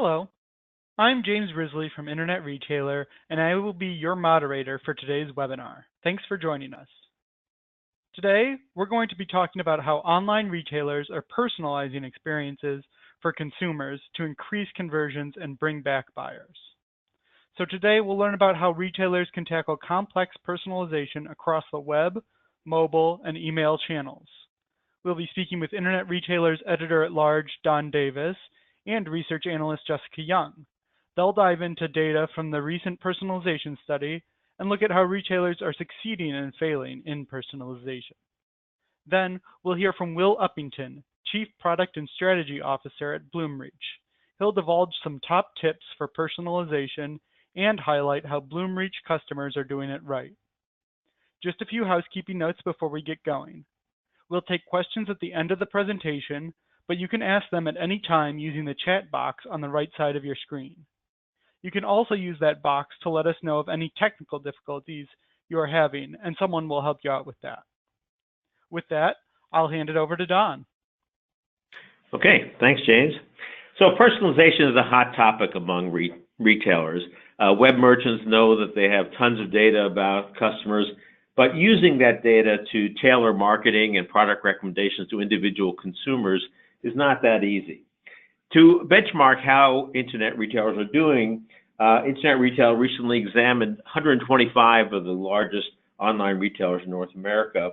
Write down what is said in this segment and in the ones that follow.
Hello, I'm James Risley from Internet Retailer, and I will be your moderator for today's webinar. Thanks for joining us. Today, we're going to be talking about how online retailers are personalizing experiences for consumers to increase conversions and bring back buyers. So today, we'll learn about how retailers can tackle complex personalization across the web, mobile, and email channels. We'll be speaking with Internet Retailer's editor-at-large, Don Davis, and research analyst Jessica Young. They'll dive into data from the recent personalization study and look at how retailers are succeeding and failing in personalization. Then we'll hear from Will Uppington, Chief Product and Strategy Officer at Bloomreach. He'll divulge some top tips for personalization and highlight how Bloomreach customers are doing it right. Just a few housekeeping notes before we get going. We'll take questions at the end of the presentation, but you can ask them at any time using the chat box on the right side of your screen. You can also use that box to let us know of any technical difficulties you are having, and someone will help you out with that. With that, I'll hand it over to Don. Okay, thanks, James. So personalization is a hot topic among retailers. Web merchants know that they have tons of data about customers, but using that data to tailor marketing and product recommendations to individual consumers is not that easy. To benchmark how internet retailers are doing, Internet Retail recently examined 125 of the largest online retailers in North America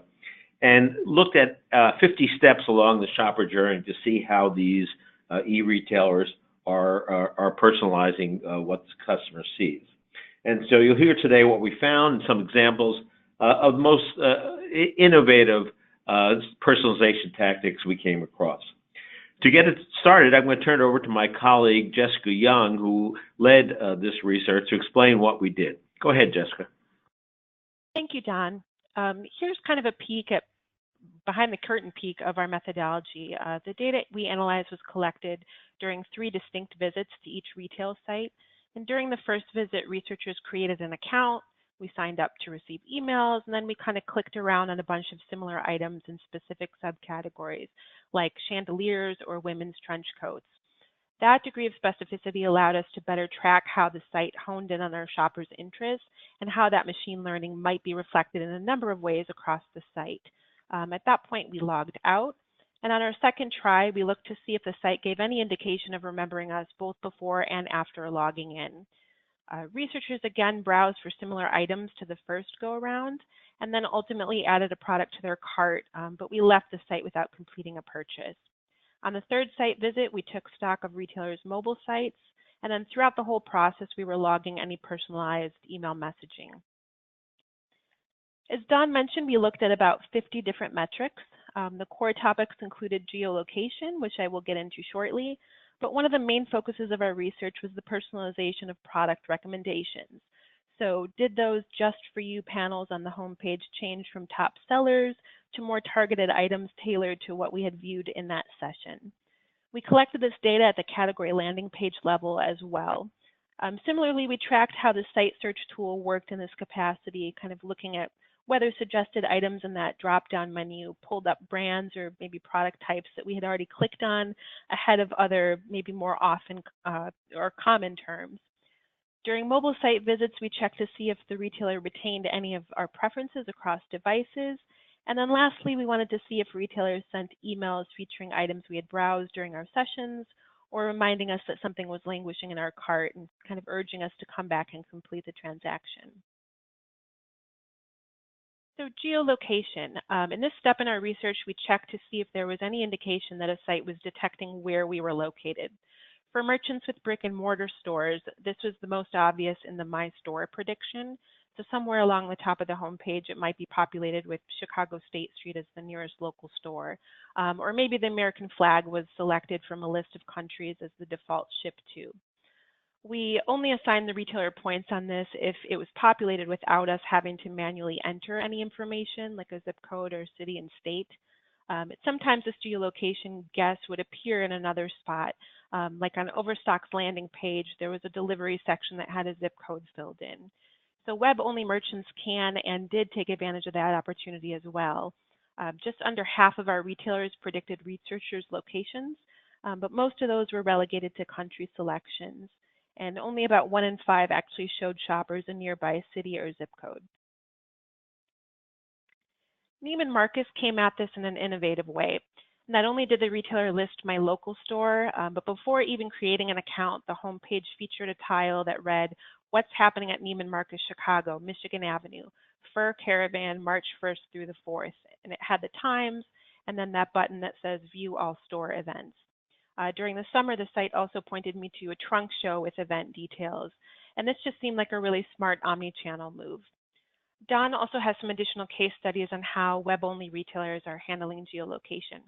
and looked at 50 steps along the shopper journey to see how these e-retailers are personalizing what the customer sees. And so you'll hear today what we found, some examples of the most innovative personalization tactics we came across. To get it started, I'm going to turn it over to my colleague, Jessica Young, who led this research to explain what we did. Go ahead, Jessica. Thank you, Don. Here's kind of a peek at behind the curtain peek of our methodology. The data we analyzed was collected during 3 distinct visits to each retail site. And during the first visit, researchers created an account. We signed up to receive emails, and then we kind of clicked around on a bunch of similar items in specific subcategories, like chandeliers or women's trench coats. That degree of specificity allowed us to better track how the site honed in on our shoppers' interests and how that machine learning might be reflected in a number of ways across the site. At that point, we logged out, and on our second try, we looked to see if the site gave any indication of remembering us both before and after logging in. Researchers again browsed for similar items to the first go-around and then ultimately added a product to their cart, but we left the site without completing a purchase. On the third site visit, we took stock of retailers' mobile sites, and then throughout the whole process, we were logging any personalized email messaging. As Don mentioned, we looked at about 50 different metrics. The core topics included geolocation, which I will get into shortly, but one of the main focuses of our research was the personalization of product recommendations. So did those just for you panels on the homepage change from top sellers to more targeted items tailored to what we had viewed in that session? We collected this data at the category landing page level as well. Similarly, we tracked how the site search tool worked in this capacity, kind of looking at whether suggested items in that drop-down menu pulled up brands or maybe product types that we had already clicked on ahead of other, maybe more often or common terms. During mobile site visits, we checked to see if the retailer retained any of our preferences across devices. And then lastly, we wanted to see if retailers sent emails featuring items we had browsed during our sessions or reminding us that something was languishing in our cart and kind of urging us to come back and complete the transaction. So geolocation. In this step in our research, we checked to see if there was any indication that a site was detecting where we were located. For merchants with brick and mortar stores, this was the most obvious in the My Store prediction. So somewhere along the top of the homepage, it might be populated with Chicago State Street as the nearest local store. Or maybe the American flag was selected from a list of countries as the default ship to. We only assign the retailer points on this if it was populated without us having to manually enter any information like a zip code or city and state. Sometimes this geolocation guess would appear in another spot. Like on Overstock's landing page, there was a delivery section that had a zip code filled in. So web-only merchants can and did take advantage of that opportunity as well. Just under half of our retailers predicted researchers' locations, but most of those were relegated to country selections, and only about 1 in 5 actually showed shoppers a nearby city or zip code. Neiman Marcus came at this in an innovative way. Not only did the retailer list my local store, but before even creating an account, the homepage featured a tile that read, "What's happening at Neiman Marcus Chicago, Michigan Avenue, Fur Caravan, March 1st through the 4th." And it had the times and then that button that says View All Store Events. During the summer, the site also pointed me to a trunk show with event details. And this just seemed like a really smart omni-channel move. Don also has some additional case studies on how web-only retailers are handling geolocation.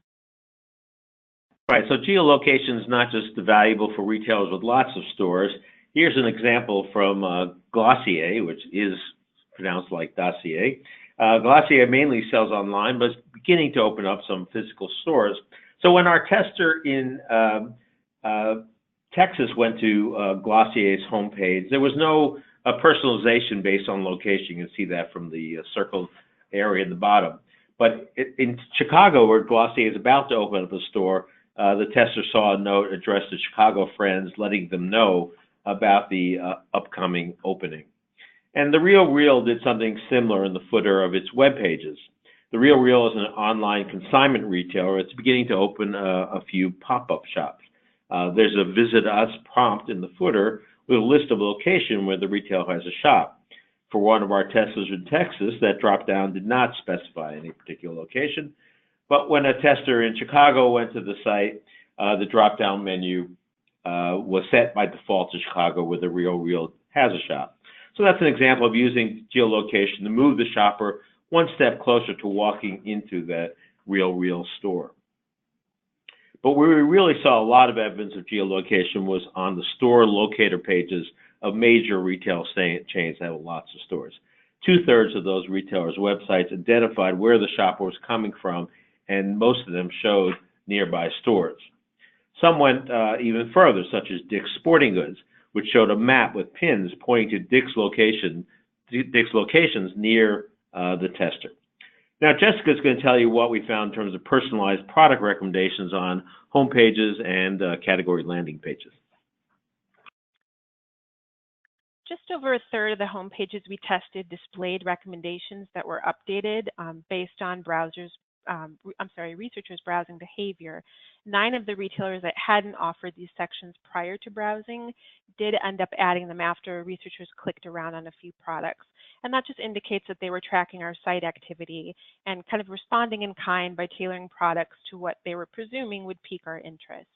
Right, so geolocation is not just valuable for retailers with lots of stores. Here's an example from Glossier, which is pronounced like dossier. Glossier mainly sells online, but is beginning to open up some physical stores. So when our tester in Texas went to Glossier's homepage, there was no personalization based on location. You can see that from the circled area at the bottom. But in Chicago, where Glossier is about to open up a store, the tester saw a note addressed to Chicago friends letting them know about the upcoming opening. And The RealReal did something similar in the footer of its web pages. The RealReal is an online consignment retailer. It's beginning to open a few pop-up shops. There's a Visit Us prompt in the footer with a list of locations where the retailer has a shop. For one of our testers in Texas, that drop-down did not specify any particular location. But when a tester in Chicago went to the site, the drop-down menu was set by default to Chicago, where the RealReal has a shop. So that's an example of using geolocation to move the shopper one step closer to walking into that RealReal store. But where we really saw a lot of evidence of geolocation was on the store locator pages of major retail chains that have lots of stores. 2/3 of those retailers' websites identified where the shopper was coming from, and most of them showed nearby stores. Some went even further, such as Dick's Sporting Goods, which showed a map with pins pointing to Dick's locations near the tester. Now, Jessica's going to tell you what we found in terms of personalized product recommendations on home pages and category landing pages. Just over a third of the home pages we tested displayed recommendations that were updated based on researchers' browsing behavior. 9 of the retailers that hadn't offered these sections prior to browsing did end up adding them after researchers clicked around on a few products. And that just indicates that they were tracking our site activity and kind of responding in kind by tailoring products to what they were presuming would pique our interest.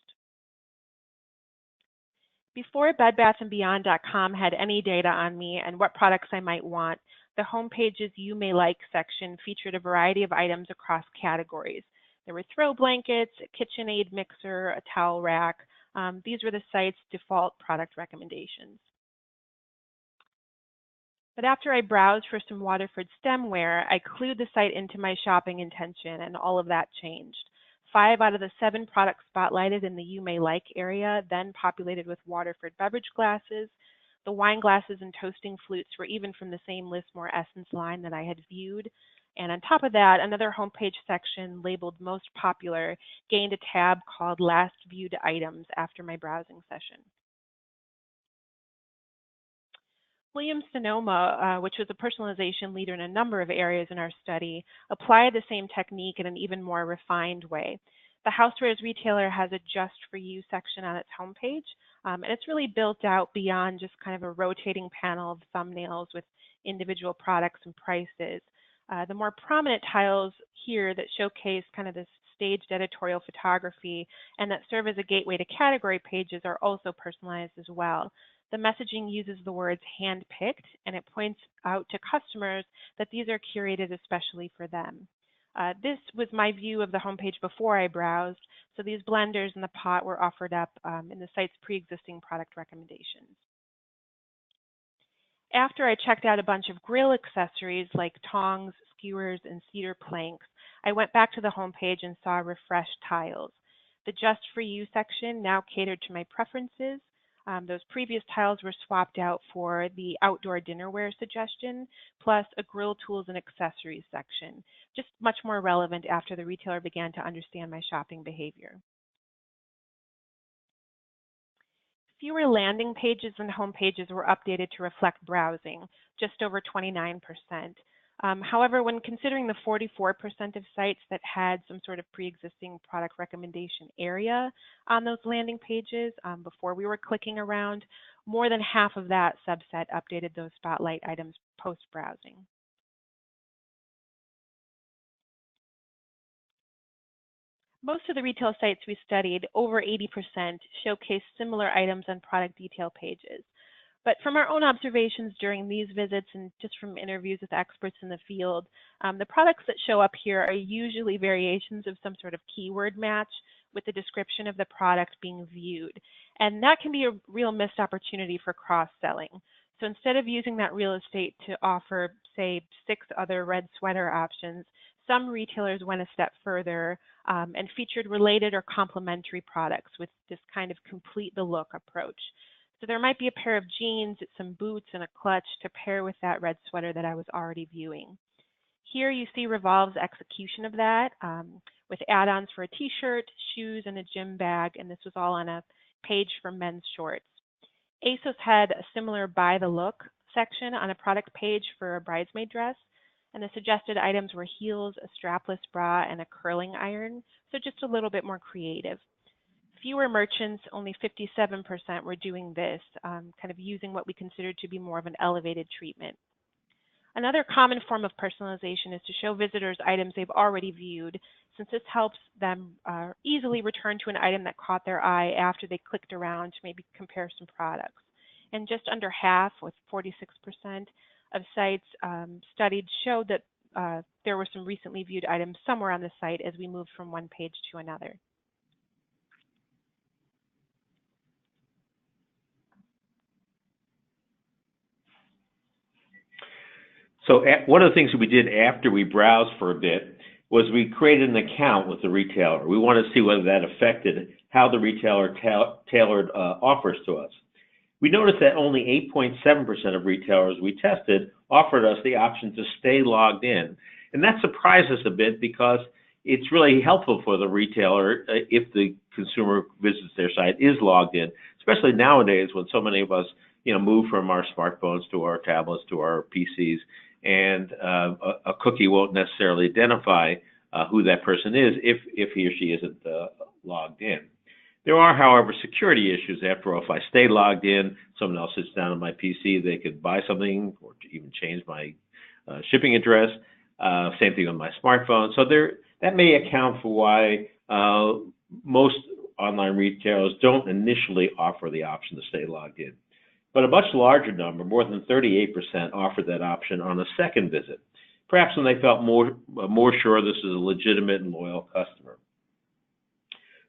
Before BedBathAndBeyond.com had any data on me and what products I might want, the homepage's You May Like section featured a variety of items across categories. There were throw blankets, a KitchenAid mixer, a towel rack. These were the site's default product recommendations. But after I browsed for some Waterford stemware, I clued the site into my shopping intention, and all of that changed. 5 out of the 7 products spotlighted in the You May Like area then populated with Waterford beverage glasses. The wine glasses and toasting flutes were even from the same Lismore Essence line that I had viewed. And on top of that, another homepage section labeled Most Popular gained a tab called Last Viewed Items after my browsing session. Williams-Sonoma, which was a personalization leader in a number of areas in our study, applied the same technique in an even more refined way. The housewares retailer has a Just For You section on its homepage, and it's really built out beyond just kind of a rotating panel of thumbnails with individual products and prices. The more prominent tiles here that showcase kind of this staged editorial photography and that serve as a gateway to category pages are also personalized as well. The messaging uses the words handpicked, and it points out to customers that these are curated especially for them. This was my view of the homepage before I browsed, so these blenders in the pot were offered up in the site's pre-existing product recommendations. After I checked out a bunch of grill accessories like tongs, skewers, and cedar planks, I went back to the homepage and saw refreshed tiles. The Just For You section now catered to my preferences. Those previous tiles were swapped out for the outdoor dinnerware suggestion, plus a grill tools and accessories section, just much more relevant after the retailer began to understand my shopping behavior. Fewer landing pages and home pages were updated to reflect browsing, just over 29%. However, when considering the 44% of sites that had some sort of pre-existing product recommendation area on those landing pages before we were clicking around, more than half of that subset updated those spotlight items post-browsing. Most of the retail sites we studied, over 80%, showcase similar items on product detail pages. But from our own observations during these visits and just from interviews with experts in the field, the products that show up here are usually variations of some sort of keyword match with the description of the product being viewed. And that can be a real missed opportunity for cross-selling. So instead of using that real estate to offer, say, 6 other red sweater options, some retailers went a step further and featured related or complementary products with this kind of complete the look approach. So there might be a pair of jeans, some boots, and a clutch to pair with that red sweater that I was already viewing. Here you see Revolve's execution of that with add-ons for a t-shirt, shoes, and a gym bag, and this was all on a page for men's shorts. ASOS had a similar buy the look section on a product page for a bridesmaid dress, and the suggested items were heels, a strapless bra, and a curling iron, so just a little bit more creative. Fewer merchants, only 57%, were doing this, kind of using what we considered to be more of an elevated treatment. Another common form of personalization is to show visitors items they've already viewed, since this helps them easily return to an item that caught their eye after they clicked around to maybe compare some products. And just under half, with 46% of sites studied, showed that there were some recently viewed items somewhere on the site as we moved from one page to another. So one of the things that we did after we browsed for a bit was we created an account with the retailer. We wanted to see whether that affected how the retailer tailored offers to us. We noticed that only 8.7% of retailers we tested offered us the option to stay logged in. And that surprised us a bit because it's really helpful for the retailer if the consumer visits their site is logged in, especially nowadays when so many of us move from our smartphones to our tablets to our PCs, and a cookie won't necessarily identify who that person is if he or she isn't logged in. There are, however, security issues. After all, if I stay logged in, someone else sits down on my PC, they could buy something or even change my shipping address. Same thing on my smartphone. So that may account for why most online retailers don't initially offer the option to stay logged in. But a much larger number, more than 38%, offered that option on a second visit, perhaps when they felt more sure this is a legitimate and loyal customer.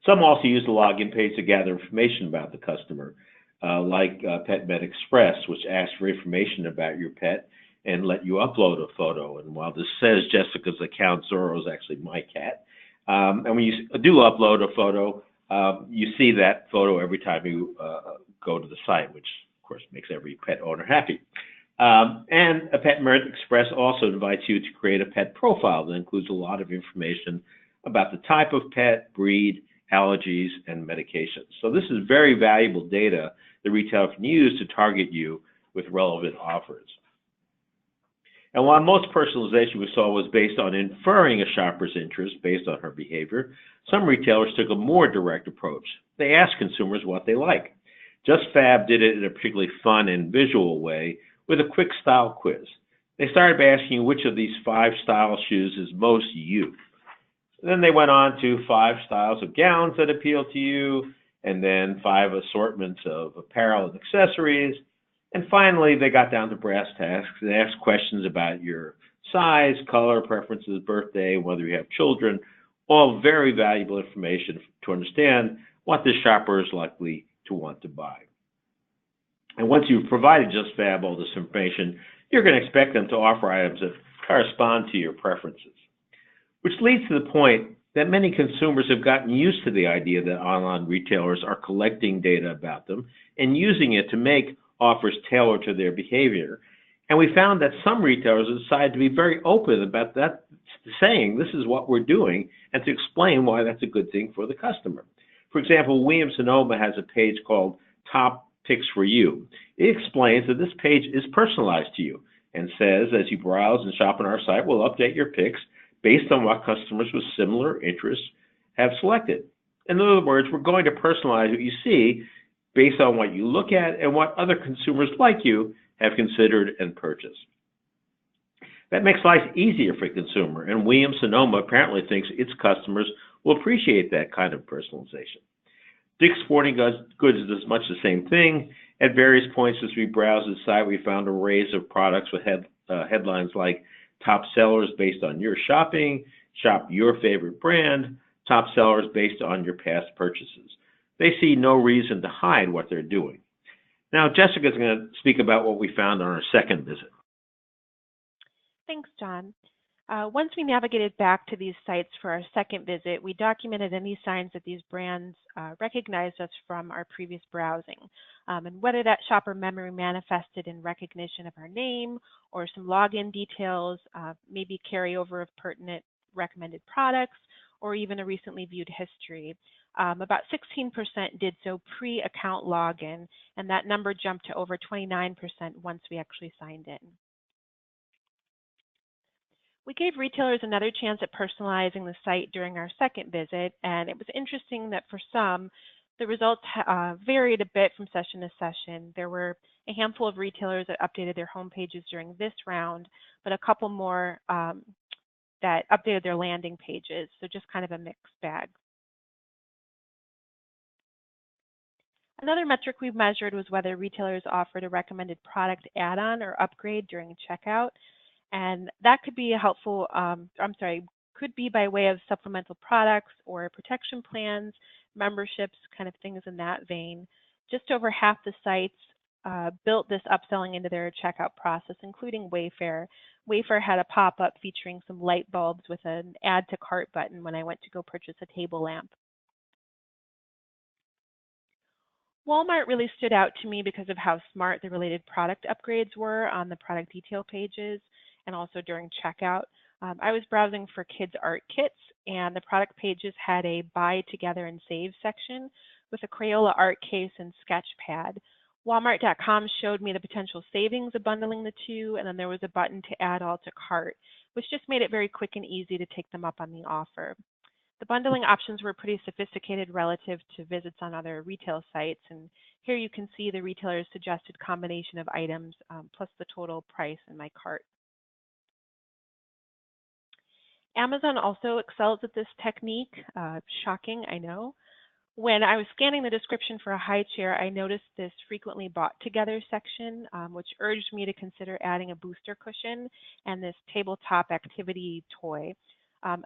Some also use the login page to gather information about the customer, like PetMed Express, which asks for information about your pet and let you upload a photo. And while this says Jessica's account, Zorro is actually my cat. And when you do upload a photo, you see that photo every time you go to the site, which of course makes every pet owner happy. And a PetMed Express also invites you to create a pet profile that includes a lot of information about the type of pet, breed, allergies, and medications. So this is very valuable data the retailer can use to target you with relevant offers. And while most personalization we saw was based on inferring a shopper's interest based on her behavior, some retailers took a more direct approach. They asked consumers what they like. JustFab did it in a particularly fun and visual way with a quick style quiz. They started by asking you which of these 5 style shoes is most you. Then they went on to 5 styles of gowns that appeal to you, and then 5 assortments of apparel and accessories. And finally, they got down to brass tacks. They asked questions about your size, color, preferences, birthday, whether you have children, all very valuable information to understand what the shopper is likely to want to buy. And once you've provided JustFab all this information, you're going to expect them to offer items that correspond to your preferences. Which leads to the point that many consumers have gotten used to the idea that online retailers are collecting data about them and using it to make offers tailored to their behavior. And we found that some retailers have decided to be very open about that, saying this is what we're doing, and to explain why that's a good thing for the customer. For example, Williams-Sonoma has a page called top picks for you. It explains that this page is personalized to you and says, as you browse and shop on our site, we'll update your picks based on what customers with similar interests have selected. In other words, we're going to personalize what you see based on what you look at and what other consumers like you have considered and purchased. That makes life easier for the consumer, and Williams-Sonoma apparently thinks its customers will appreciate that kind of personalization. Dick's Sporting Goods does much the same thing. At various points as we browsed the site, we found arrays of products with headlines like top sellers based on your shopping, shop your favorite brand, top sellers based on your past purchases. They see no reason to hide what they're doing. Now, Jessica's going to speak about what we found on our second visit. Thanks, John. Once we navigated back to these sites for our second visit, we documented any signs that these brands recognized us from our previous browsing, and whether that shopper memory manifested in recognition of our name or some login details, maybe carryover of pertinent recommended products, or even a recently viewed history. About 16% did so pre-account login, and that number jumped to over 29% once we actually signed in. We gave retailers another chance at personalizing the site during our second visit, and it was interesting that for some, the results varied a bit from session to session. There were a handful of retailers that updated their home pages during this round, but a couple more that updated their landing pages, so just kind of a mixed bag. Another metric we measured was whether retailers offered a recommended product add-on or upgrade during checkout. And that could be a helpful, could be by way of supplemental products or protection plans, memberships, kind of things in that vein. Just over half the sites built this upselling into their checkout process, including Wayfair. Wayfair had a pop-up featuring some light bulbs with an add to cart button when I went to go purchase a table lamp. Walmart really stood out to me because of how smart the related product upgrades were on the product detail pages and also during checkout. I was browsing for kids' art kits, and the product pages had a buy together and save section with a Crayola art case and sketch pad. Walmart.com showed me the potential savings of bundling the two, and then there was a button to add all to cart, which just made it very quick and easy to take them up on the offer. The bundling options were pretty sophisticated relative to visits on other retail sites, and here you can see the retailer's suggested combination of items plus the total price in my cart. Amazon also excels at this technique. Shocking, I know. When I was scanning the description for a high chair, I noticed this frequently bought together section, which urged me to consider adding a booster cushion and this tabletop activity toy.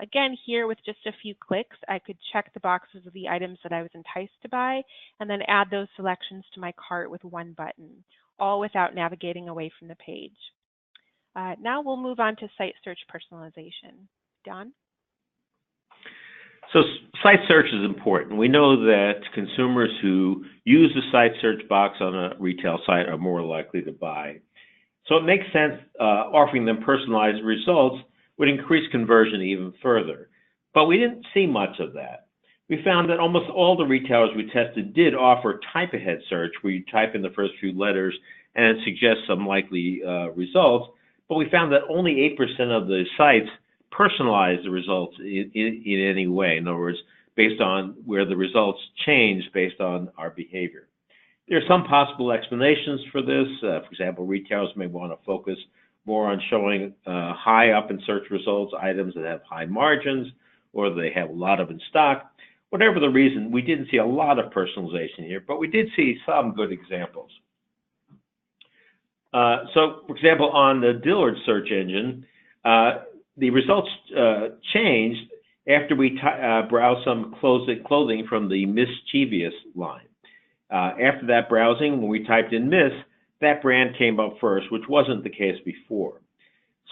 Again, here with just a few clicks, I could check the boxes of the items that I was enticed to buy and then add those selections to my cart with one button, all without navigating away from the page. Now we'll move on to site search personalization. Don? So site search is important. We know that consumers who use the site search box on a retail site are more likely to buy. So it makes sense offering them personalized results would increase conversion even further. But we didn't see much of that. We found that almost all the retailers we tested did offer type-ahead search, where you type in the first few letters and it suggests some likely results. But we found that only 8% of the sites personalize the results in any way. In other words, based on where the results change based on our behavior. There are some possible explanations for this. For example, retailers may want to focus more on showing high up in search results items that have high margins, or they have a lot of in stock. Whatever the reason, we didn't see a lot of personalization here, but we did see some good examples. So, for example, on the Dillard search engine, the results changed after we browsed some clothing from the Mischievous line. After that browsing, when we typed in Miss, that brand came up first, which wasn't the case before.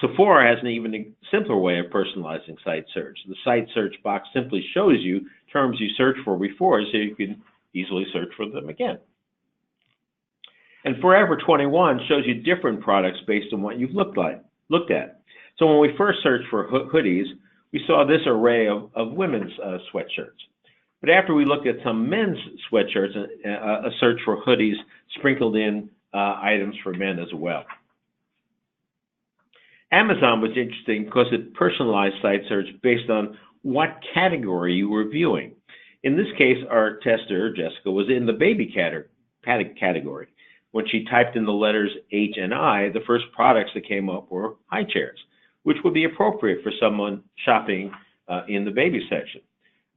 Sephora has an even simpler way of personalizing site search. The site search box simply shows you terms you searched for before, so you can easily search for them again. And Forever 21 shows you different products based on what you've looked at. So when we first searched for hoodies, we saw this array of women's sweatshirts. But after we looked at some men's sweatshirts, a search for hoodies sprinkled in items for men as well. Amazon was interesting because it personalized site search based on what category you were viewing. In this case, our tester, Jessica, was in the baby category. When she typed in the letters H and I, the first products that came up were high chairs, which would be appropriate for someone shopping in the baby section.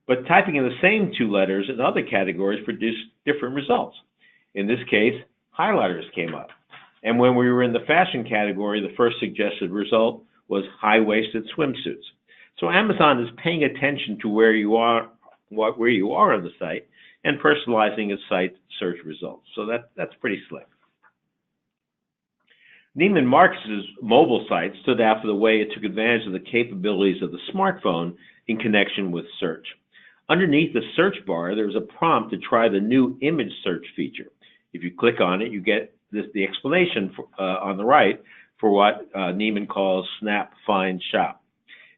But typing in the same two letters in other categories produced different results. In this case, highlighters came up. And when we were in the fashion category, the first suggested result was high-waisted swimsuits. So Amazon is paying attention to where you are on the site and personalizing its site search results. So that's pretty slick. Neiman Marcus's mobile site stood out for the way it took advantage of the capabilities of the smartphone in connection with search. Underneath the search bar, there was a prompt to try the new image search feature. If you click on it, you get the explanation on the right for what Neiman calls Snap, Find, Shop.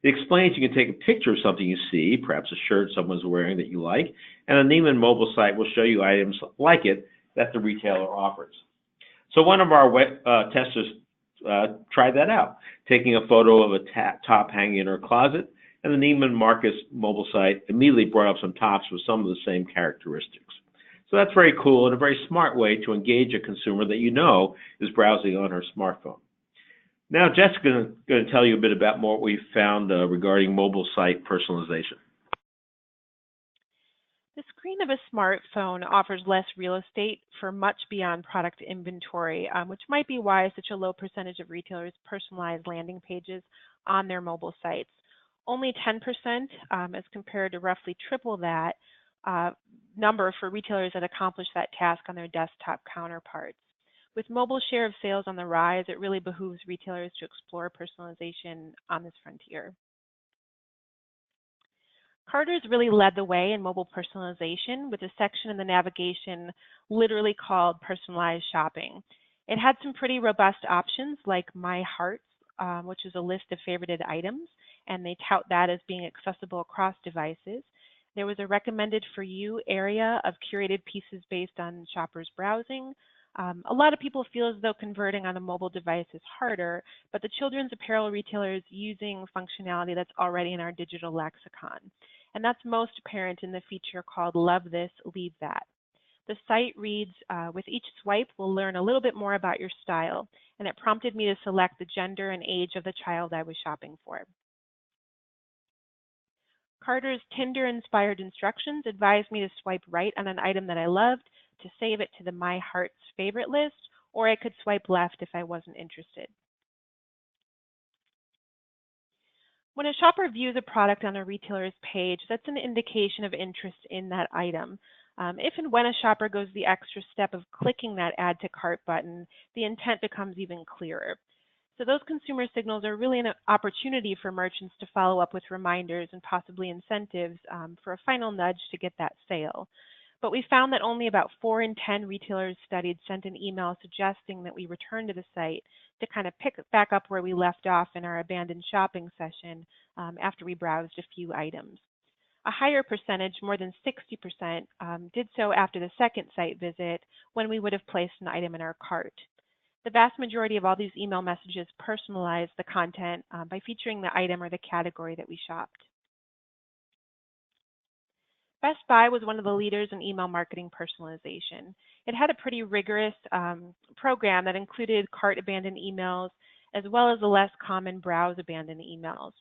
It explains you can take a picture of something you see, perhaps a shirt someone's wearing that you like, and a Neiman mobile site will show you items like it that the retailer offers. So one of our testers tried that out, taking a photo of a top hanging in her closet, and the Neiman Marcus mobile site immediately brought up some tops with some of the same characteristics. So that's very cool and a very smart way to engage a consumer that you know is browsing on her smartphone. Now, Jessica is going to tell you a bit about what we found regarding mobile site personalization. The screen of a smartphone offers less real estate for much beyond product inventory, which might be why such a low percentage of retailers personalize landing pages on their mobile sites. Only 10%, as compared to roughly triple that number for retailers that accomplish that task on their desktop counterparts. With mobile share of sales on the rise, it really behooves retailers to explore personalization on this frontier. Carter's really led the way in mobile personalization with a section in the navigation literally called Personalized Shopping. It had some pretty robust options like My Hearts, which is a list of favorited items, and they tout that as being accessible across devices. There was a recommended for you area of curated pieces based on shoppers' browsing. A lot of people feel as though converting on a mobile device is harder, but the children's apparel retailer is using functionality that's already in our digital lexicon. And that's most apparent in the feature called Love This, Leave That. The site reads, with each swipe, we'll learn a little bit more about your style, and it prompted me to select the gender and age of the child I was shopping for. Carter's Tinder-inspired instructions advised me to swipe right on an item that I loved to save it to the My Hearts favorite list, or I could swipe left if I wasn't interested. When a shopper views a product on a retailer's page, that's an indication of interest in that item. If and when a shopper goes the extra step of clicking that Add to Cart button, the intent becomes even clearer. So those consumer signals are really an opportunity for merchants to follow up with reminders and possibly incentives for a final nudge to get that sale. But we found that only about 4 in 10 retailers studied sent an email suggesting that we return to the site to kind of pick back up where we left off in our abandoned shopping session after we browsed a few items. A higher percentage, more than 60%, did so after the second site visit when we would have placed an item in our cart. The vast majority of all these email messages personalize the content by featuring the item or the category that we shopped. Best Buy was one of the leaders in email marketing personalization. It had a pretty rigorous program that included cart abandoned emails as well as the less common browse abandoned emails.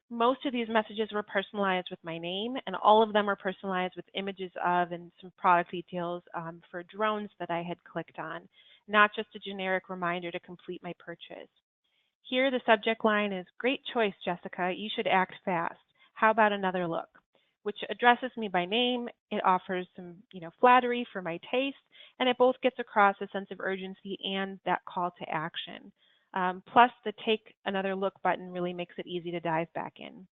Most of these messages were personalized with my name, and all of them were personalized with images of and some product details for drones that I had clicked on, not just a generic reminder to complete my purchase. Here, the subject line is, "Great choice, Jessica. You should act fast. How about another look?" which addresses me by name. It offers some, flattery for my taste, and it both gets across a sense of urgency and that call to action. Plus, the Take Another Look button really makes it easy to dive back in.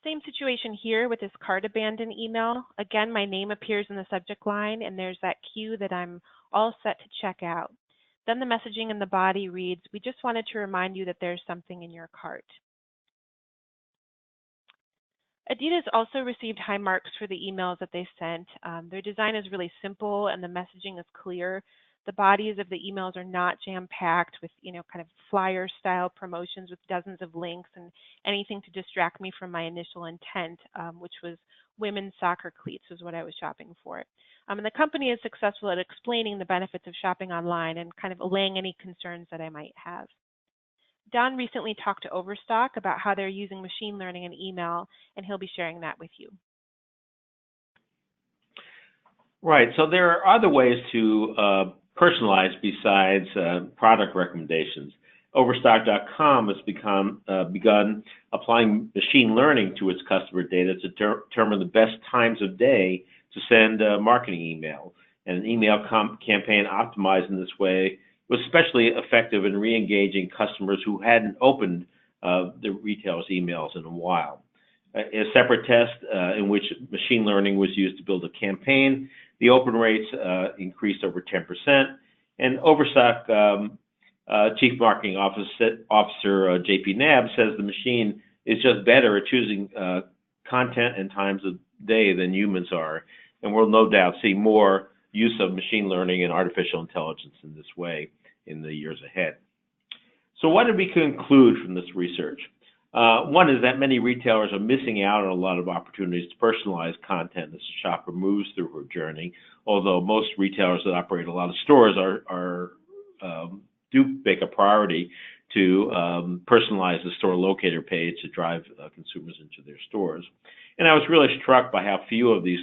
Same situation here with this cart abandon email. Again, my name appears in the subject line, and there's that cue that I'm all set to check out. Then the messaging in the body reads, "We just wanted to remind you that there's something in your cart." Adidas also received high marks for the emails that they sent. Their design is really simple and the messaging is clear. The bodies of the emails are not jam-packed with, kind of flyer-style promotions with dozens of links and anything to distract me from my initial intent, which was women's soccer cleats was what I was shopping for. And the company is successful at explaining the benefits of shopping online and kind of allaying any concerns that I might have. Don recently talked to Overstock about how they're using machine learning in email, and he'll be sharing that with you. Right. So there are other ways to personalize besides product recommendations. Overstock.com has begun applying machine learning to its customer data to determine the best times of day to send a marketing email. And an email campaign optimized in this way was especially effective in re-engaging customers who hadn't opened the retailer's emails in a while. A separate test in which machine learning was used to build a campaign, the open rates increased over 10%, and Overstock Chief Marketing Officer JP Knabb says the machine is just better at choosing content and times of day than humans are, and we'll no doubt see more use of machine learning and artificial intelligence in this way in the years ahead. So what did we conclude from this research? One is that many retailers are missing out on a lot of opportunities to personalize content as the shopper moves through her journey, although most retailers that operate a lot of stores do make a priority to personalize the store locator page to drive consumers into their stores. And I was really struck by how few of these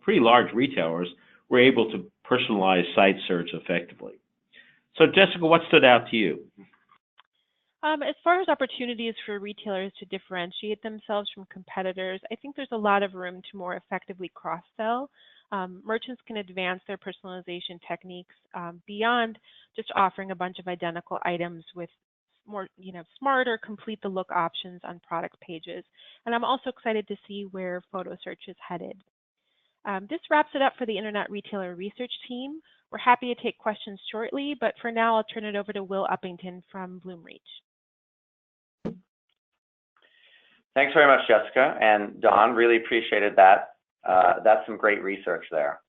pretty large retailers were able to personalize site search effectively. So Jessica, what stood out to you? As far as opportunities for retailers to differentiate themselves from competitors, I think there's a lot of room to more effectively cross-sell. Merchants can advance their personalization techniques beyond just offering a bunch of identical items with more, smarter, complete the look options on product pages. And I'm also excited to see where photo search is headed. This wraps it up for the Internet Retailer Research Team. We're happy to take questions shortly, but for now, I'll turn it over to Will Uppington from Bloomreach. Thanks very much, Jessica and Don. Really appreciated that. That's some great research there.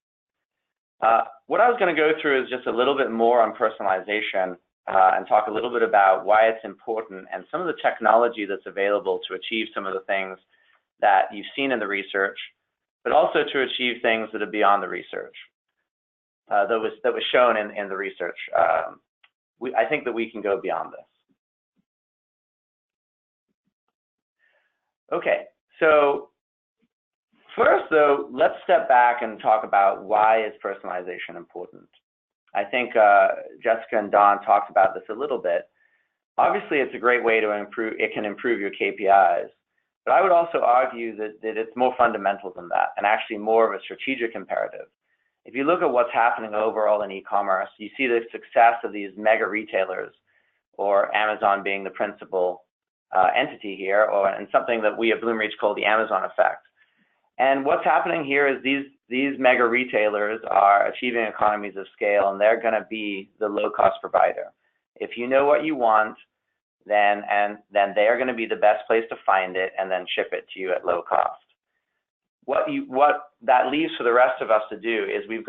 What I was going to go through is just a little bit more on personalization and talk a little bit about why it's important and some of the technology that's available to achieve some of the things that you've seen in the research, but also to achieve things that are beyond the research that was shown in the research. I think that we can go beyond this. Okay, so first, though, let's step back and talk about why is personalization important. I think Jessica and Don talked about this a little bit. Obviously, it's a great way to improve. It can improve your KPIs. But I would also argue that it's more fundamental than that and actually more of a strategic imperative. If you look at what's happening overall in e-commerce, you see the success of these mega retailers, or Amazon being the principal entity here, and something that we at Bloomreach call the Amazon effect. And what's happening here is these mega retailers are achieving economies of scale, and they're going to be the low-cost provider. If you know what you want, then they are going to be the best place to find it and then ship it to you at low cost. What that leaves for the rest of us to do is we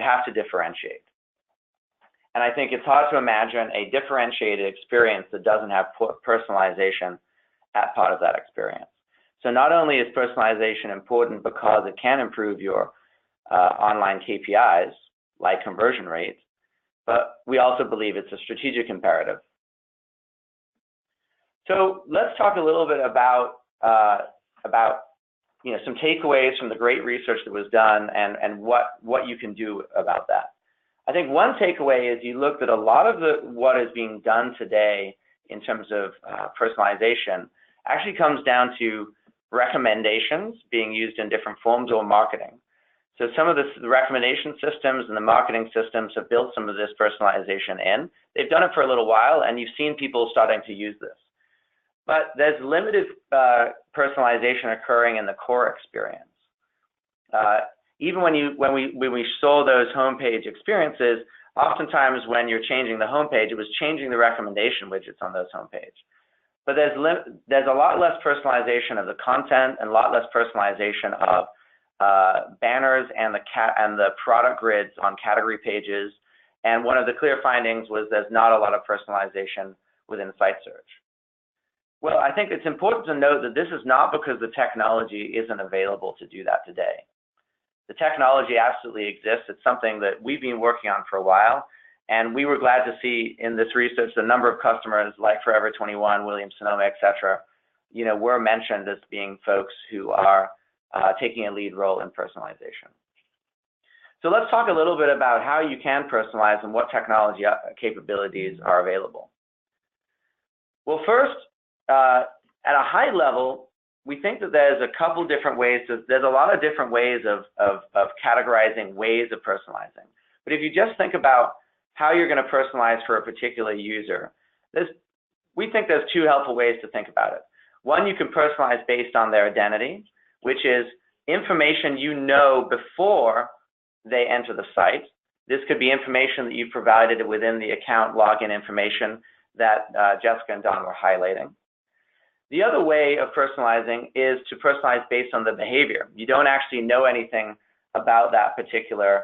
have to differentiate. And I think it's hard to imagine a differentiated experience that doesn't have personalization at part of that experience. So not only is personalization important because it can improve your online KPIs, like conversion rates, but we also believe it's a strategic imperative. So let's talk a little bit about some takeaways from the great research that was done and what you can do about that. I think one takeaway is you looked at a lot of what is being done today in terms of personalization actually comes down to recommendations being used in different forms or marketing. So some of the recommendation systems and the marketing systems have built some of this personalization in. They've done it for a little while, and you've seen people starting to use this. But there's limited personalization occurring in the core experience. Even when we saw those homepage experiences, oftentimes when you're changing the homepage, it was changing the recommendation widgets on those homepage. but there's a lot less personalization of the content and a lot less personalization of banners and the product grids on category pages. And one of the clear findings was there's not a lot of personalization within site search. Well, I think it's important to note that this is not because the technology isn't available to do that today. The technology absolutely exists. It's something that we've been working on for a while, and we were glad to see in this research the number of customers like Forever 21, Williams-Sonoma, et cetera, were mentioned as being folks who are taking a lead role in personalization. So let's talk a little bit about how you can personalize and what technology capabilities are available. Well, first, at a high level, we think that there's a couple different ways. There's a lot of different ways of categorizing ways of personalizing. But if you just think about how you're going to personalize for a particular user, we think there's two helpful ways to think about it. One, you can personalize based on their identity, which is information you know before they enter the site. This could be information that you provided within the account login information that Jessica and Don were highlighting. The other way of personalizing is to personalize based on the behavior. You don't actually know anything about that particular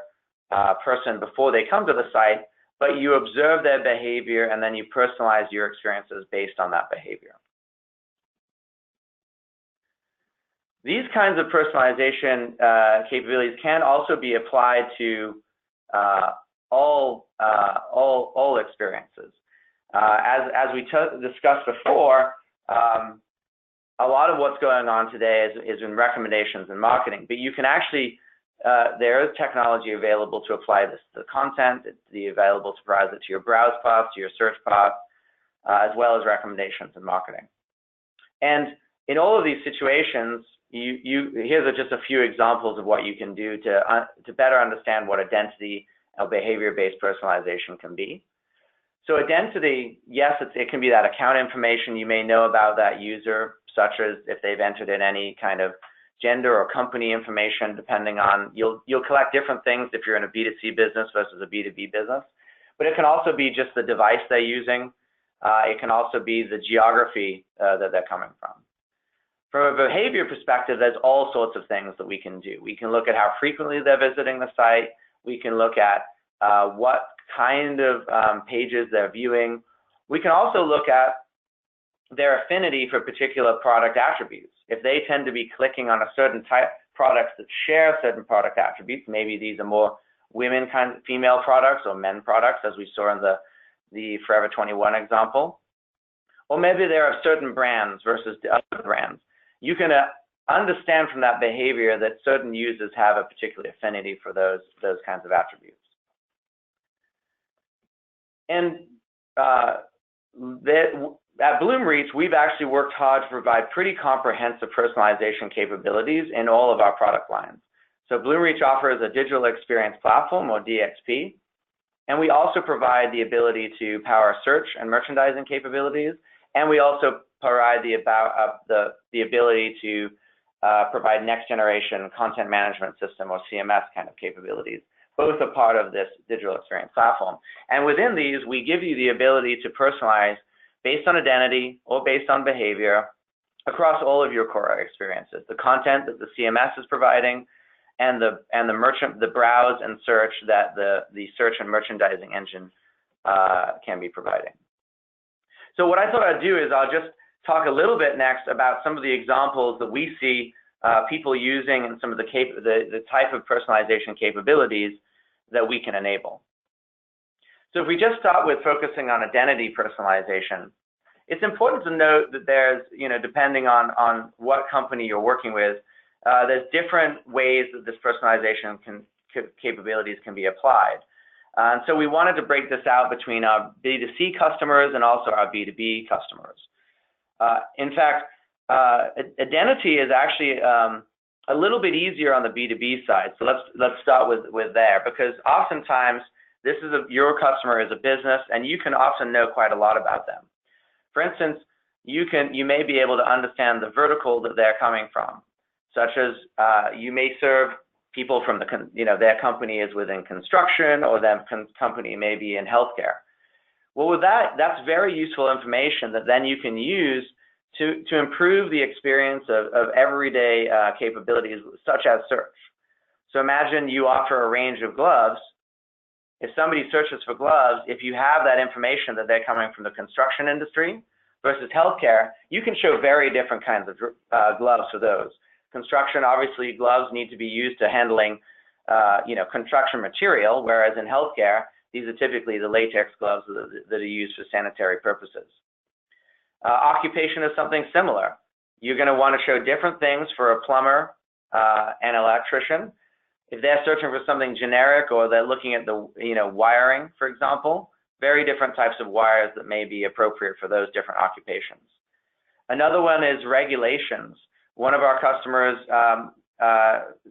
person before they come to the site, but you observe their behavior and then you personalize your experiences based on that behavior. These kinds of personalization capabilities can also be applied to all experiences. As we discussed before, a lot of what's going on today is in recommendations and marketing, but you can actually, there is technology available to apply this to the content. It's available to browse it to your browse path, to your search path, as well as recommendations and marketing. And in all of these situations, here's just a few examples of what you can do to better understand what identity or behavior-based personalization can be. So identity, yes, it can be that account information you may know about that user, such as if they've entered in any kind of gender or company information, depending on, you'll collect different things if you're in a B2C business versus a B2B business. But it can also be just the device they're using. It can also be the geography that they're coming from. From a behavior perspective, there's all sorts of things that we can do. We can look at how frequently they're visiting the site. We can look at what kind of pages they're viewing. We can also look at their affinity for particular product attributes. If they tend to be clicking on a certain type of products that share certain product attributes, maybe these are more female products or men products, as we saw in the Forever 21 example. Or maybe there are certain brands versus the other brands. You can understand from that behavior that certain users have a particular affinity for those kinds of attributes. And at Bloomreach, we've actually worked hard to provide pretty comprehensive personalization capabilities in all of our product lines. So Bloomreach offers a digital experience platform, or DXP, and we also provide the ability to power search and merchandising capabilities, and we also provide the ability to provide next generation content management system, or CMS kind of capabilities. Both are part of this digital experience platform. And within these, we give you the ability to personalize based on identity or based on behavior across all of your core experiences. The content that the CMS is providing, and the browse and search that the search and merchandising engine can be providing. So what I thought I'd do is I'll just talk a little bit next about some of the examples that we see people using and some of the type of personalization capabilities that we can enable. So if we just start with focusing on identity personalization, it's important to note that there's, depending on what company you're working with, there's different ways that this personalization capabilities can be applied. And so we wanted to break this out between our B2C customers and also our B2B customers. In fact, identity is actually a little bit easier on the B2B side. So let's start with there, because oftentimes this is your customer is a business, and you can often know quite a lot about them. For instance, you may be able to understand the vertical that they're coming from, such as you may serve people from their company is within construction, or their company may be in healthcare. Well, with that's very useful information that then you can use to improve the experience of everyday capabilities such as search. So imagine you offer a range of gloves. If somebody searches for gloves, if you have that information that they're coming from the construction industry versus healthcare, you can show very different kinds of gloves for those. Construction, obviously, gloves need to be used to handling construction material, whereas in healthcare, these are typically the latex gloves that are used for sanitary purposes. Occupation is something similar. You're going to want to show different things for a plumber and electrician. If they're searching for something generic or they're looking at the wiring, for example, very different types of wires that may be appropriate for those different occupations. Another one is regulations. One of our customers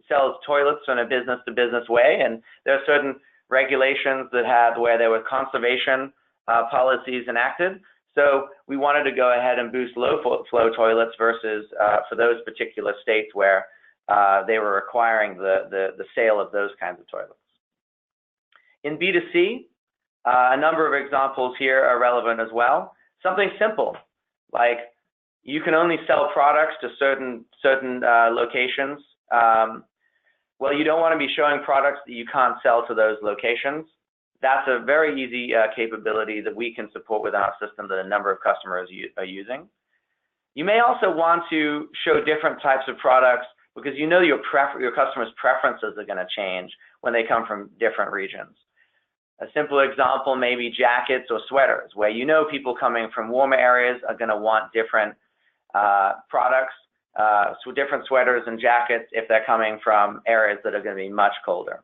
sells toilets in a business-to-business way, and there are certain regulations that had where there were conservation policies enacted. So we wanted to go ahead and boost low-flow toilets versus for those particular states where they were requiring the sale of those kinds of toilets. In B2C, a number of examples here are relevant as well. Something simple, like you can only sell products to certain locations. Well, you don't want to be showing products that you can't sell to those locations. That's a very easy capability that we can support with our system that a number of customers are using. You may also want to show different types of products because you know your customers' preferences are going to change when they come from different regions. A simple example may be jackets or sweaters, where you know people coming from warmer areas are going to want different products, so different sweaters and jackets if they're coming from areas that are going to be much colder.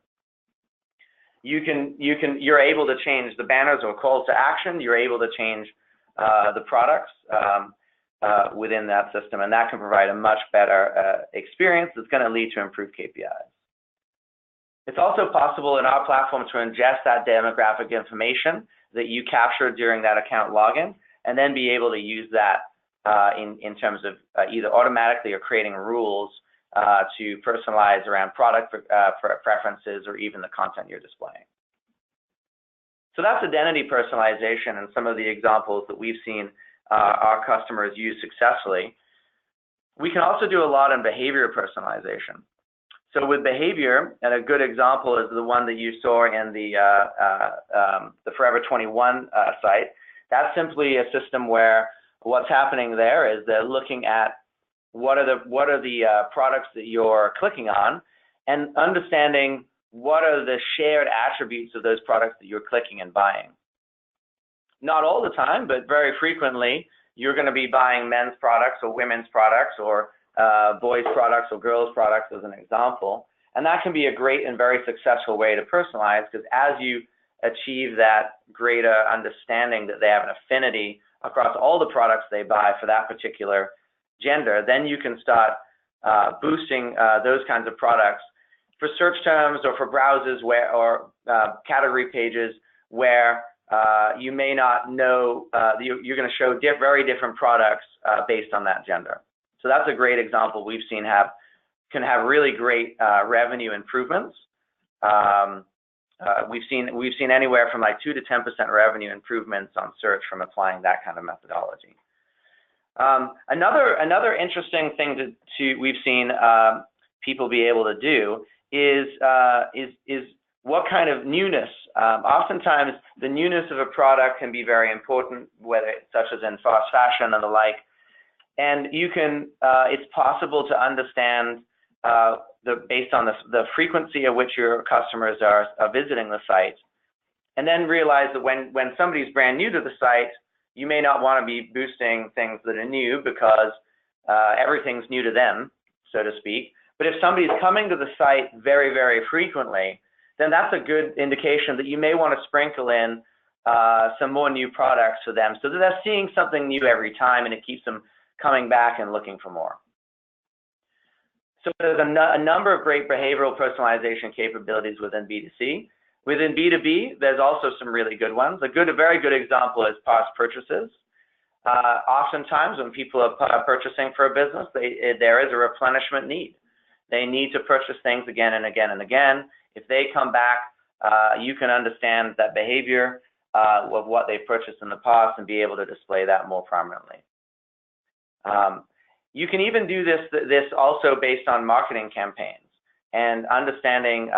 You're able to change the banners or calls to action. You're able to change the products within that system, and that can provide a much better experience that's going to lead to improved KPIs. It's also possible in our platform to ingest that demographic information that you captured during that account login, and then be able to use that in terms of either automatically or creating rules to personalize around product preferences or even the content you're displaying. So that's identity personalization and some of the examples that we've seen our customers use successfully. We can also do a lot in behavior personalization. So with behavior, and a good example is the one that you saw in the Forever 21 site. That's simply a system where what's happening there is they're looking at what are the products that you're clicking on, and understanding what are the shared attributes of those products that you're clicking and buying. Not all the time, but very frequently, you're going to be buying men's products or women's products or boys' products or girls' products as an example. And that can be a great and very successful way to personalize, because as you achieve that greater understanding that they have an affinity across all the products they buy for that particular gender, then you can start boosting those kinds of products for search terms or for browsers or category pages where you may not know you're going to show very different products based on that gender. So that's a great example we've seen can have really great revenue improvements. We've seen anywhere from like 2 to 10% revenue improvements on search from applying that kind of methodology. Another interesting thing we've seen people be able to do is what kind of newness. Oftentimes, the newness of a product can be very important, such as in fast fashion and the like. And it's possible to understand based on the frequency at which your customers are visiting the site, and then realize that when somebody's brand new to the site, you may not want to be boosting things that are new because everything's new to them, so to speak. But if somebody's coming to the site very, very frequently, then that's a good indication that you may want to sprinkle in some more new products for them so that they're seeing something new every time, and it keeps them coming back and looking for more. So there's a number of great behavioral personalization capabilities within B2C. Within B2B, there's also some really good ones. A very good example is past purchases. Oftentimes when people are purchasing for a business, there is a replenishment need. They need to purchase things again and again and again. If they come back, you can understand that behavior of what they've purchased in the past and be able to display that more prominently. You can even do this also based on marketing campaigns and understanding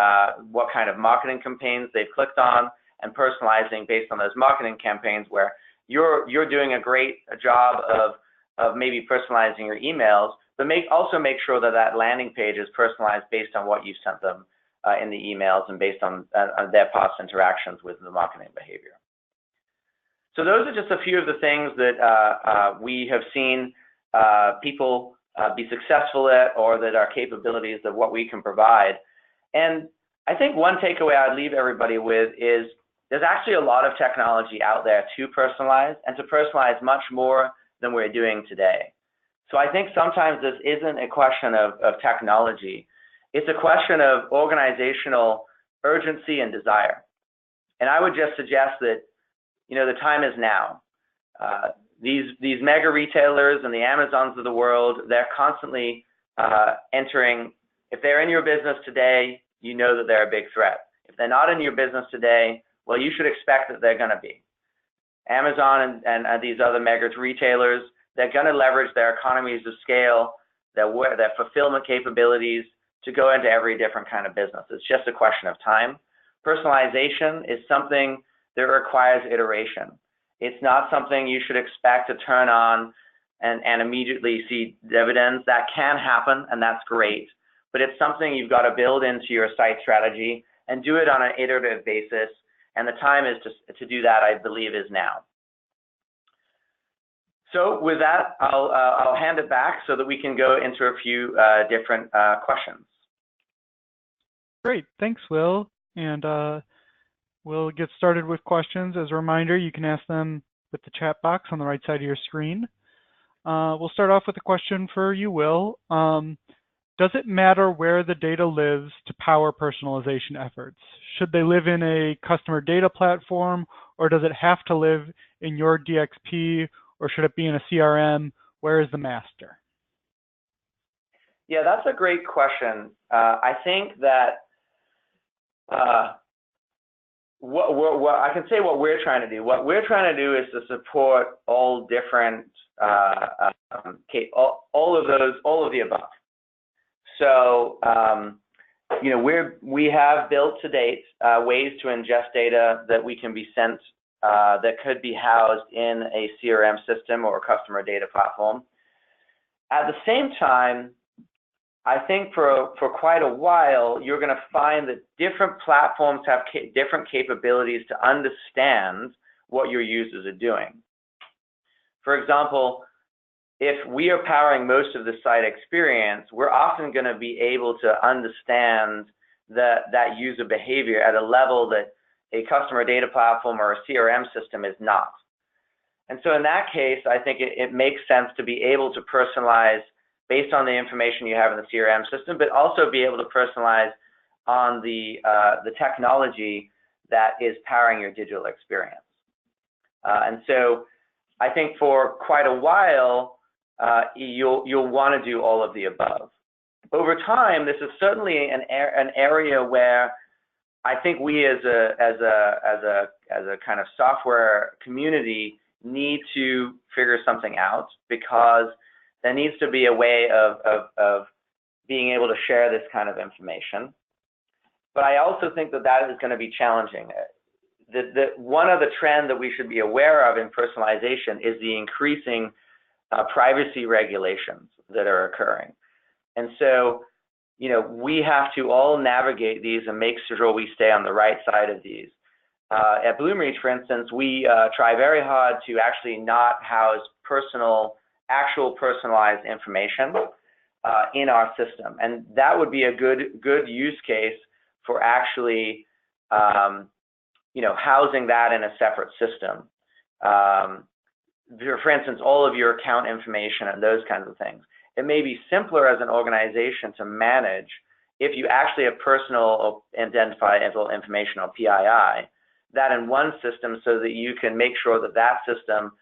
what kind of marketing campaigns they've clicked on and personalizing based on those marketing campaigns where you're doing a great job of maybe personalizing your emails, but also make sure that landing page is personalized based on what you sent them in the emails and based on their past interactions with the marketing behavior. So those are just a few of the things that we have seen people be successful at, or that are capabilities of what we can provide. And I think one takeaway I'd leave everybody with is there's actually a lot of technology out there to personalize, and to personalize much more than we're doing today. So I think sometimes this isn't a question of technology. It's a question of organizational urgency and desire. And I would just suggest that, the time is now. These mega retailers and the Amazons of the world, they're constantly entering. If they're in your business today, you know that they're a big threat. If they're not in your business today, well, you should expect that they're going to be. Amazon and these other mega retailers, they're going to leverage their economies of scale, their fulfillment capabilities to go into every different kind of business. It's just a question of time. Personalization is something that requires iteration. It's not something you should expect to turn on and immediately see dividends. That can happen, and that's great. But it's something you've got to build into your site strategy and do it on an iterative basis. And the time is to do that, I believe, is now. So with that, I'll hand it back so that we can go into a few different questions. Great, thanks, Will. And we'll get started with questions. As a reminder, you can ask them with the chat box on the right side of your screen. We'll start off with a question for you, Will. Does it matter where the data lives to power personalization efforts? Should they live in a customer data platform, or does it have to live in your DXP, or should it be in a CRM? Where is the master? Yeah, that's a great question. I think that what I can say what we're trying to do. What we're trying to do is to support all different, all of the above. So, we have built to date ways to ingest data that we can be sent, that could be housed in a CRM system or a customer data platform. At the same time, I think for quite a while, you're going to find that different platforms have different capabilities to understand what your users are doing. For example, if we are powering most of the site experience, we're often going to be able to understand that user behavior at a level that a customer data platform or a CRM system is not. And so in that case, I think it makes sense to be able to personalize based on the information you have in the CRM system, but also be able to personalize on the technology that is powering your digital experience. And so I think for quite a while, you'll want to do all of the above. Over time, this is certainly an area where I think we as a kind of software community need to figure something out, because there needs to be a way of being able to share this kind of information. But I also think that is going to be challenging. One of the trends that we should be aware of in personalization is the increasing privacy regulations that are occurring. And so, we have to all navigate these and make sure we stay on the right side of these. At Bloomreach, for instance, we try very hard to actually not house actual personalized information in our system. And that would be a good use case for actually, housing that in a separate system. For instance, all of your account information and those kinds of things. It may be simpler as an organization to manage if you actually have personal identifiable information, or PII, that in one system, so that you can make sure that system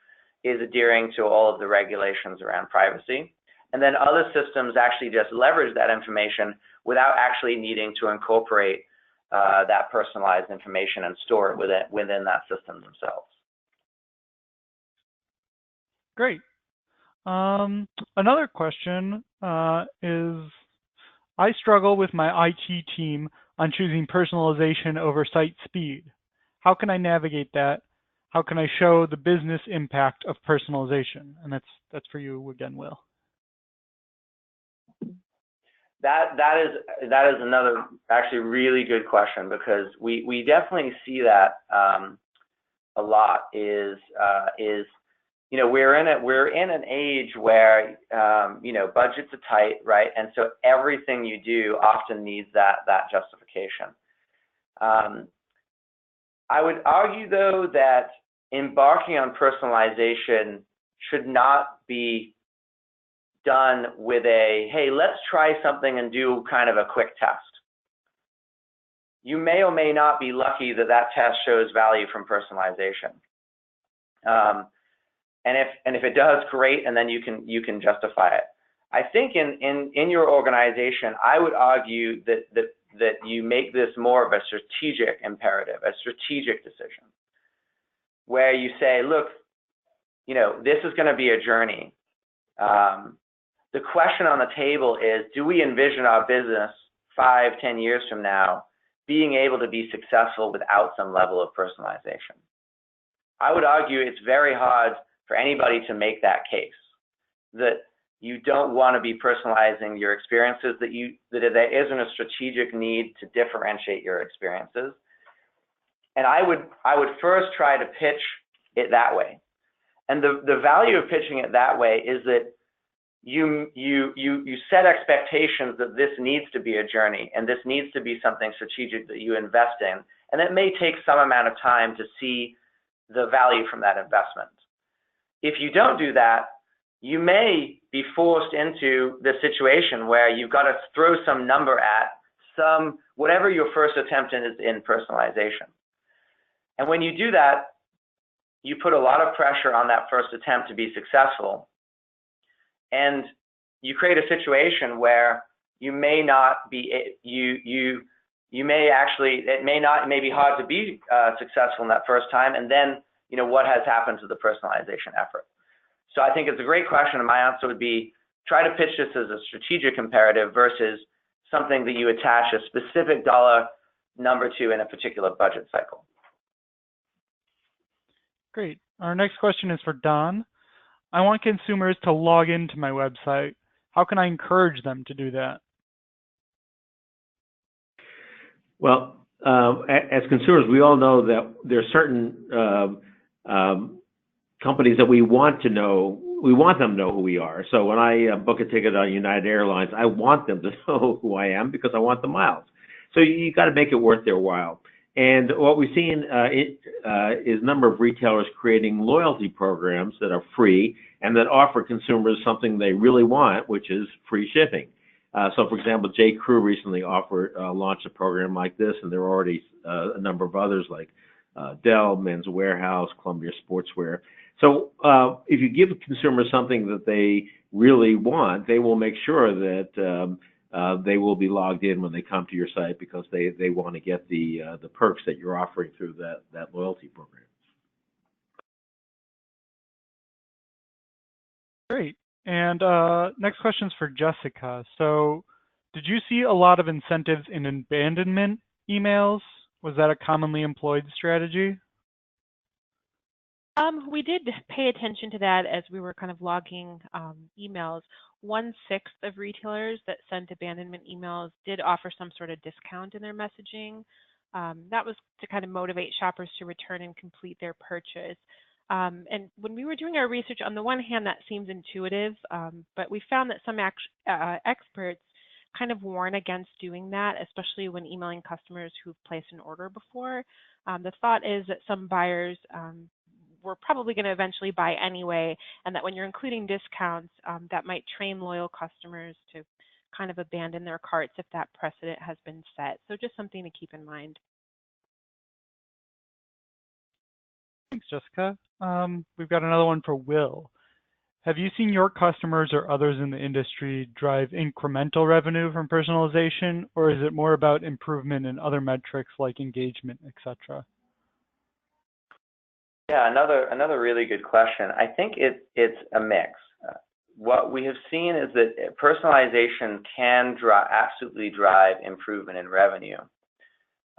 is adhering to all of the regulations around privacy. And then other systems actually just leverage that information without actually needing to incorporate that personalized information and store it within that system themselves. Great. Another question is, I struggle with my IT team on choosing personalization over site speed. How can I navigate that? How can I show the business impact of personalization? And that's for you again, Will. That is another actually really good question, because we definitely see that a lot. We're in an age where budgets are tight, right? And so everything you do often needs that justification. I would argue, though, that embarking on personalization should not be done with a, hey, let's try something and do kind of a quick test. You may or may not be lucky that that test shows value from personalization. And if it does, great, and then you can justify it. I think in your organization, I would argue that you make this more of a strategic imperative, a strategic decision, where you say, look, this is going to be a journey. The question on the table is, do we envision our business 5-10 years from now being able to be successful without some level of personalization? I would argue it's very hard for anybody to make that case, that you don't want to be personalizing your experiences, that there isn't a strategic need to differentiate your experiences. And I would first try to pitch it that way. And the value of pitching it that way is that you set expectations that this needs to be a journey, and this needs to be something strategic that you invest in, and it may take some amount of time to see the value from that investment. If you don't do that, you may be forced into the situation where you've got to throw some number at whatever your first attempt is in personalization. And when you do that, you put a lot of pressure on that first attempt to be successful. And you create a situation where you may not be, it may be hard to be successful in that first time. And then, what has happened to the personalization effort? So I think it's a great question. And my answer would be, try to pitch this as a strategic imperative versus something that you attach a specific dollar number to in a particular budget cycle. Great. Our next question is for Don. I want consumers to log into my website. How can I encourage them to do that? Well, as consumers, we all know that there are certain companies that we want them to know who we are. So when I book a ticket on United Airlines, I want them to know who I am because I want the miles. So you got to make it worth their while. And what we've seen is a number of retailers creating loyalty programs that are free and that offer consumers something they really want, which is free shipping. So, for example, J. Crew recently launched a program like this, and there are already a number of others like Dell, Men's Warehouse, Columbia Sportswear. So if you give consumers something that they really want, they will make sure that they will be logged in when they come to your site because they want to get the perks that you're offering through that loyalty program. Great. And next question is for Jessica. So did you see a lot of incentives in abandonment emails? Was that a commonly employed strategy? We did pay attention to that as we were kind of logging emails. 1/6 of retailers that sent abandonment emails did offer some sort of discount in their messaging. That was to kind of motivate shoppers to return and complete their purchase. And when we were doing our research, on the one hand, that seems intuitive, but we found that some experts kind of warn against doing that, especially when emailing customers who've placed an order before. The thought is that some buyers we're probably going to eventually buy anyway, and that when you're including discounts, that might train loyal customers to kind of abandon their carts if that precedent has been set. So just something to keep in mind. Thanks, Jessica. We've got another one for Will. Have you seen your customers or others in the industry drive incremental revenue from personalization, or is it more about improvement in other metrics like engagement, etc.? Yeah, another really good question. I think it's a mix. What we have seen is that personalization can absolutely drive improvement in revenue.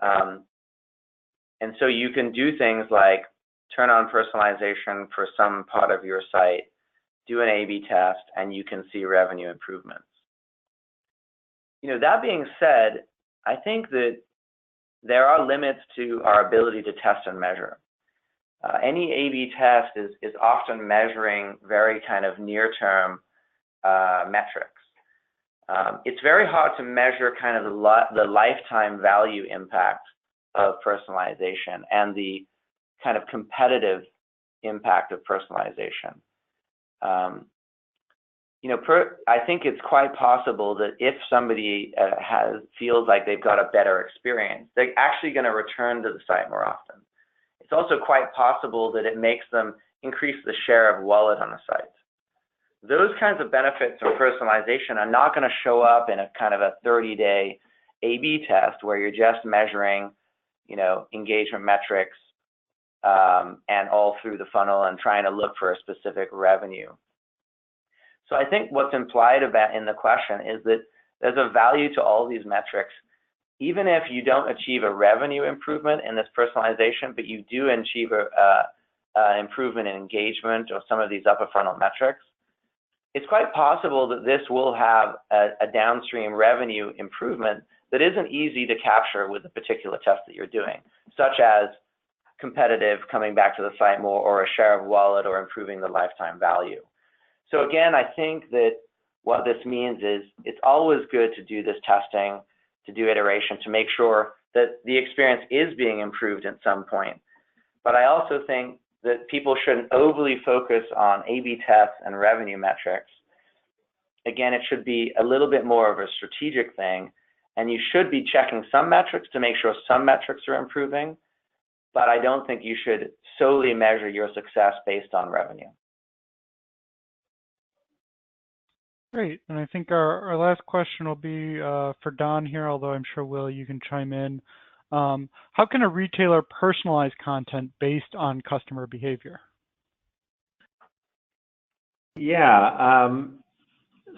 And so you can do things like turn on personalization for some part of your site, do an A/B test, and you can see revenue improvements. That being said, I think that there are limits to our ability to test and measure. Any A/B test is often measuring very kind of near-term metrics. It's very hard to measure kind of the lifetime value impact of personalization and the kind of competitive impact of personalization. I think it's quite possible that if somebody feels like they've got a better experience, they're actually going to return to the site more often. It's also quite possible that it makes them increase the share of wallet on the site. Those kinds of benefits of personalization are not going to show up in a kind of a 30-day A/B test where you're just measuring, engagement metrics and all through the funnel and trying to look for a specific revenue. So I think what's implied in the question is that there's a value to all these metrics, even if you don't achieve a revenue improvement in this personalization, but you do achieve an improvement in engagement or some of these upper funnel metrics. It's quite possible that this will have a downstream revenue improvement that isn't easy to capture with the particular test that you're doing, such as competitive coming back to the site more, or a share of wallet, or improving the lifetime value. So again, I think that what this means is it's always good to do this testing, to do iteration, to make sure that the experience is being improved at some point. But I also think that people shouldn't overly focus on A/B tests and revenue metrics. Again, it should be a little bit more of a strategic thing, and you should be checking some metrics to make sure some metrics are improving, but I don't think you should solely measure your success based on revenue. Great, and I think our last question will be for Don here, although I'm sure, Will, you can chime in. How can a retailer personalize content based on customer behavior? Yeah,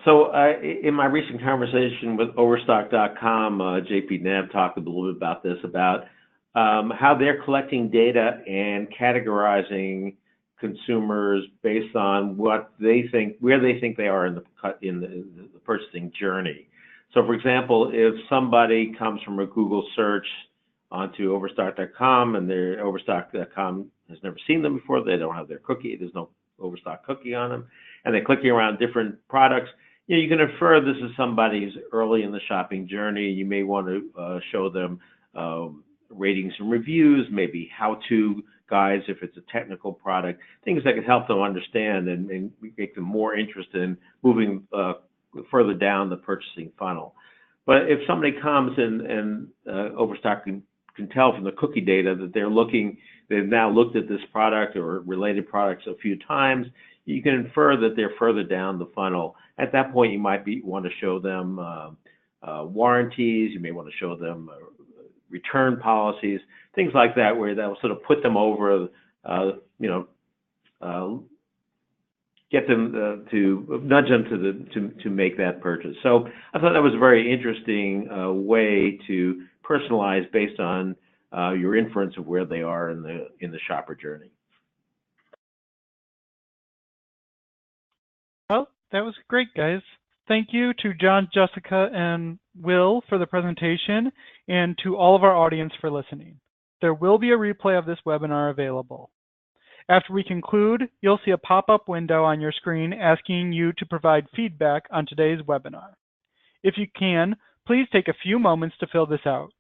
so in my recent conversation with Overstock.com, JP Nab talked a little bit about this, about how they're collecting data and categorizing consumers based on what they think, where they think they are in the purchasing journey. So, for example, if somebody comes from a Google search onto Overstock.com and Overstock.com has never seen them before, they don't have their cookie, there's no Overstock cookie on them, and they're clicking around different products, you can infer this is somebody who's early in the shopping journey. You may want to show them ratings and reviews, maybe how-to guides if it's a technical product, things that can help them understand and make them more interested in moving further down the purchasing funnel. But if somebody comes and Overstock can tell from the cookie data that they've now looked at this product or related products a few times, you can infer that they're further down the funnel. At that point, you might want to show them warranties. You may want to show them return policies, things like that, where that will sort of put them over, get them to nudge them to make that purchase. So I thought that was a very interesting way to personalize based on your inference of where they are in the shopper journey. Well, that was great, guys. Thank you to John, Jessica, and Will for the presentation, and to all of our audience for listening. There will be a replay of this webinar available. After we conclude, you'll see a pop-up window on your screen asking you to provide feedback on today's webinar. If you can, please take a few moments to fill this out.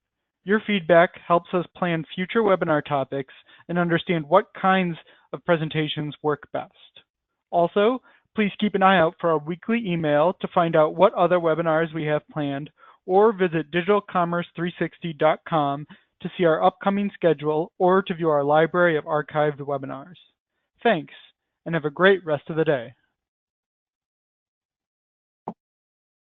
Your feedback helps us plan future webinar topics and understand what kinds of presentations work best. Also, please keep an eye out for our weekly email to find out what other webinars we have planned, or visit digitalcommerce360.com to see our upcoming schedule or to view our library of archived webinars. Thanks, and have a great rest of the day.